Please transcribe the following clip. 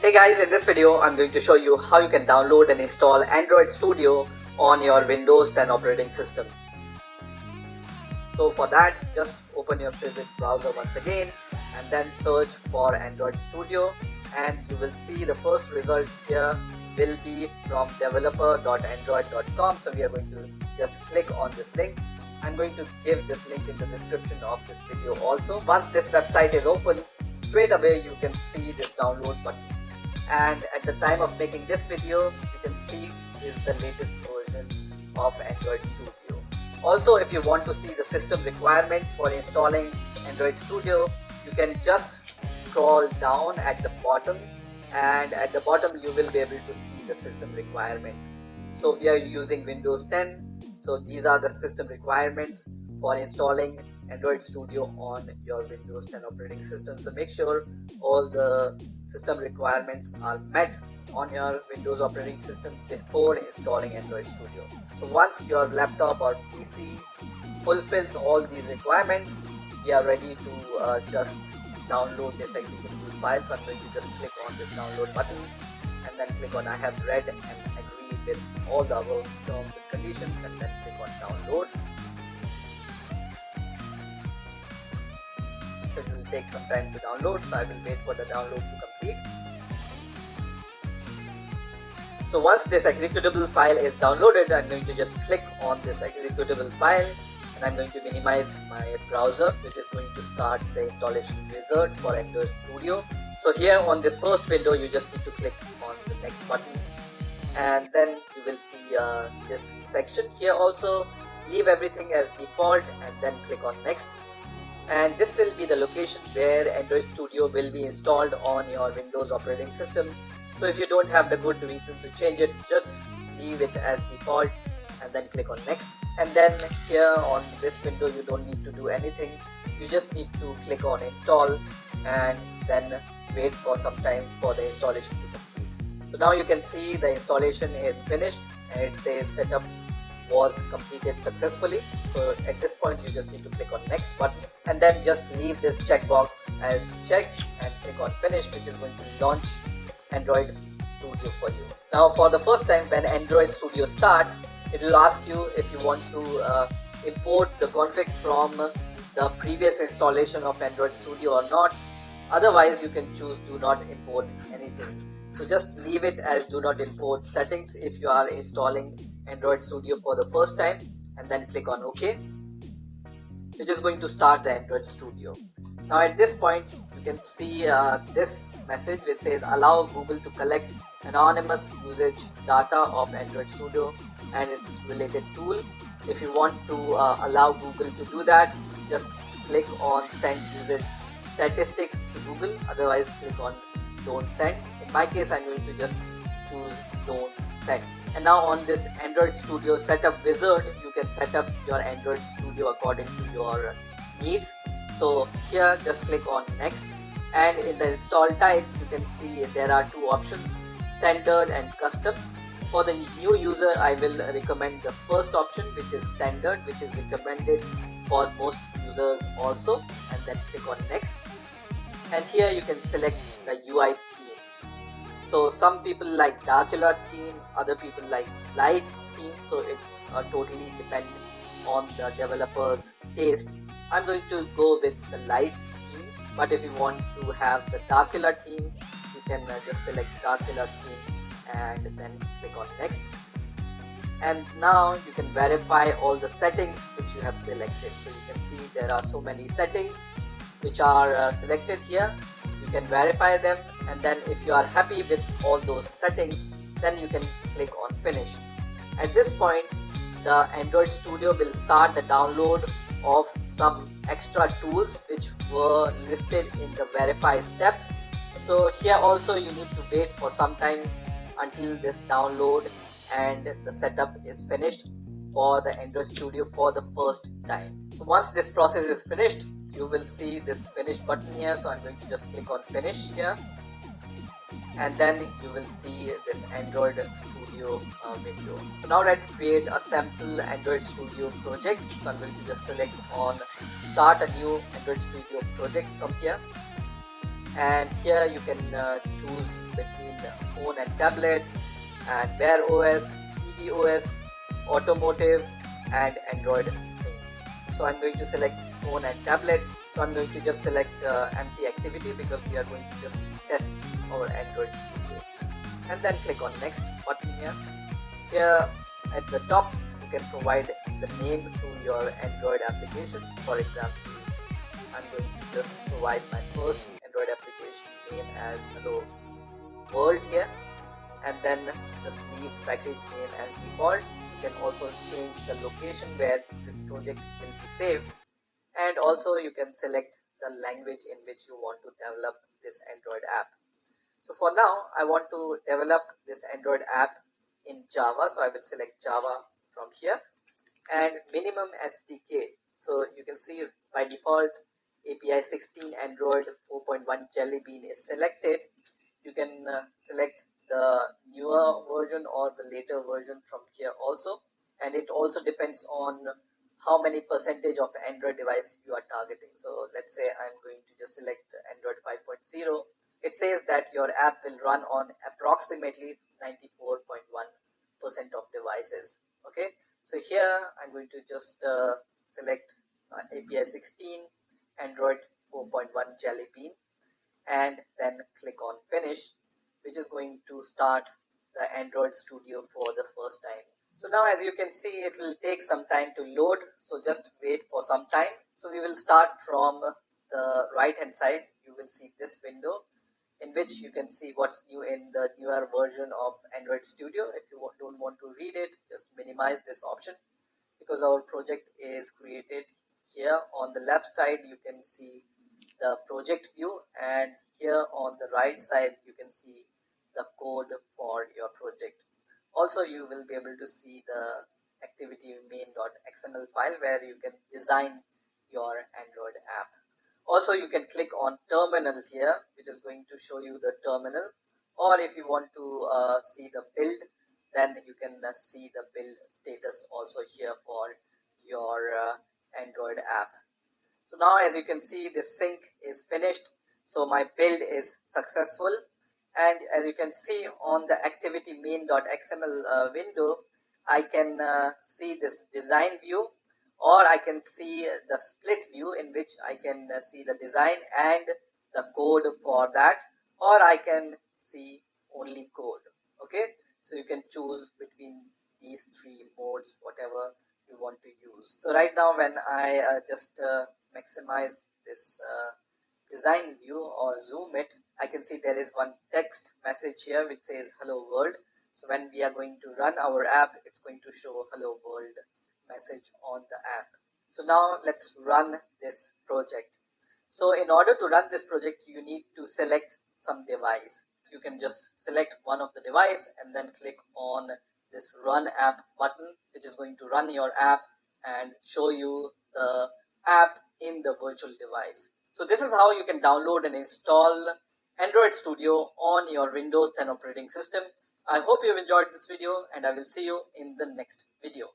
Hey guys, in this video I'm going to show you how you can download and install Android Studio on your Windows 10 operating system. So for that, just open your favorite browser once again and then search for Android Studio, and you will see the first result here will be from developer.android.com. So we are going to just click on this link. I'm going to give this link in the description of this video also. Once this website is open, straight away you can see this download button. And at the time of making this video, you can see is the latest version of Android Studio. Also, if you want to see the system requirements for installing Android Studio, you can just scroll down at the bottom, and at the bottom you will be able to see the system requirements. So we are using Windows 10, so these are the system requirements for installing Android Studio on your Windows 10 operating system. So make sure all the system requirements are met on your Windows operating system before installing Android Studio. So once your laptop or PC fulfills all these requirements, we are ready to just download this executable file. So I'm going to just click on this download button and then click on I have read and agree with all the above terms and conditions, and then click on download. So it will take some time to download, so I will wait for the download to complete. So once this executable file is downloaded, I'm going to just click on this executable file, and I'm going to minimize my browser, which is going to start the installation wizard for Android Studio. So here on this first window, you just need to click on the next button, and then you will see this section here. Also leave everything as default and then click on next. And this will be the location where Android Studio will be installed on your Windows operating system. So if you don't have the good reason to change it, just leave it as default and then click on next. And then here on this window, you don't need to do anything. You just need to click on install and then wait for some time for the installation to complete. So now you can see the installation is finished and it says setup was completed successfully. So at this point you just need to click on next button and then just leave this checkbox as checked and click on finish, which is going to launch Android Studio for you. Now for the first time when Android Studio starts, it will ask you if you want to import the config from the previous installation of Android Studio or not. Otherwise you can choose do not import anything. So just leave it as do not import settings if you are installing Android Studio for the first time, and then click on OK, which is going to start the Android Studio. Now at this point you can see this message which says allow Google to collect anonymous usage data of Android Studio and its related tool. If you want to allow Google to do that, just click on send usage statistics to Google, otherwise click on don't send. In my case I'm going to just choose don't send. And now on this Android Studio setup wizard, you can set up your Android Studio according to your needs. So here just click on next, and in the install type you can see there are two options, standard and custom. For the new user I will recommend the first option, which is standard, which is recommended for most users also, and then click on next. And here you can select the UI theme. So some people like Darkula theme, other people like light theme, so it's totally dependent on the developer's taste. I'm going to go with the light theme, but if you want to have the Darkula theme, you can just select Darkula theme and then click on next. And now you can verify all the settings which you have selected. So you can see there are so many settings which are selected here. You can verify them, and then if you are happy with all those settings, then you can click on finish. At this point the Android Studio will start the download of some extra tools which were listed in the verify steps. So here also you need to wait for some time until this download and the setup is finished for the Android Studio for the first time. So once this process is finished, you will see this finish button here. So I'm going to just click on finish here, and then you will see this Android Studio window. So now let's create a sample Android Studio project. So I'm going to just select on start a new Android Studio project from here. and here you can choose between phone and tablet, and Wear OS, tvOS, automotive, and Android things. So I'm going to select phone and tablet. So I'm going to just select empty activity because we are going to just test our Android Studio, and then click on next button here. Here at the top you can provide the name to your Android application. For example, I'm going to just provide my first Android application name as Hello World here, and then just leave package name as default. You can also change the location where this project will be saved, and also you can select the language in which you want to develop this Android app. So for now I want to develop this Android app in Java, so I will select Java from here, and minimum SDK. So you can see by default API 16 Android 4.1 Jelly Bean is selected. You can select the newer version or the later version from here also, and it also depends on how many percentage of Android device you are targeting. So let's say I'm going to just select Android 5.0. It says that your app will run on approximately 94.1% of devices. Okay, so here I'm going to just select API 16 Android 4.1 Jelly Bean, and then click on finish, which is going to start the Android Studio for the first time. So now as you can see, it will take some time to load, so just wait for some time. So we will start from the right hand side. You will see this window in which you can see what's new in the newer version of Android Studio. If you don't want to read it, just minimize this option because our project is created here. On the left side you can see the project view, and here on the right side you can see the code for your project. Also you will be able to see the activity main.xml file where you can design your Android app. Also you can click on terminal here, which is going to show you the terminal, or if you want to see the build, then you can see the build status also here for your Android app. So now as you can see, the sync is finished, so my build is successful. And as you can see on the activity main.xml window, I can see this design view, or I can see the split view in which I can see the design and the code for that, or I can see only code. Okay, so you can choose between these three modes, whatever you want to use. So right now when I just maximize this design view or zoom it, I can see there is one text message here which says hello world. So when we are going to run our app, it's going to show hello world message on the app. So now let's run this project. So in order to run this project, you need to select some device. You can just select one of the device and then click on this run app button, which is going to run your app and show you the app in the virtual device. So this is how you can download and install Android Studio on your Windows 10 operating system. I hope you've enjoyed this video, and I will see you in the next video.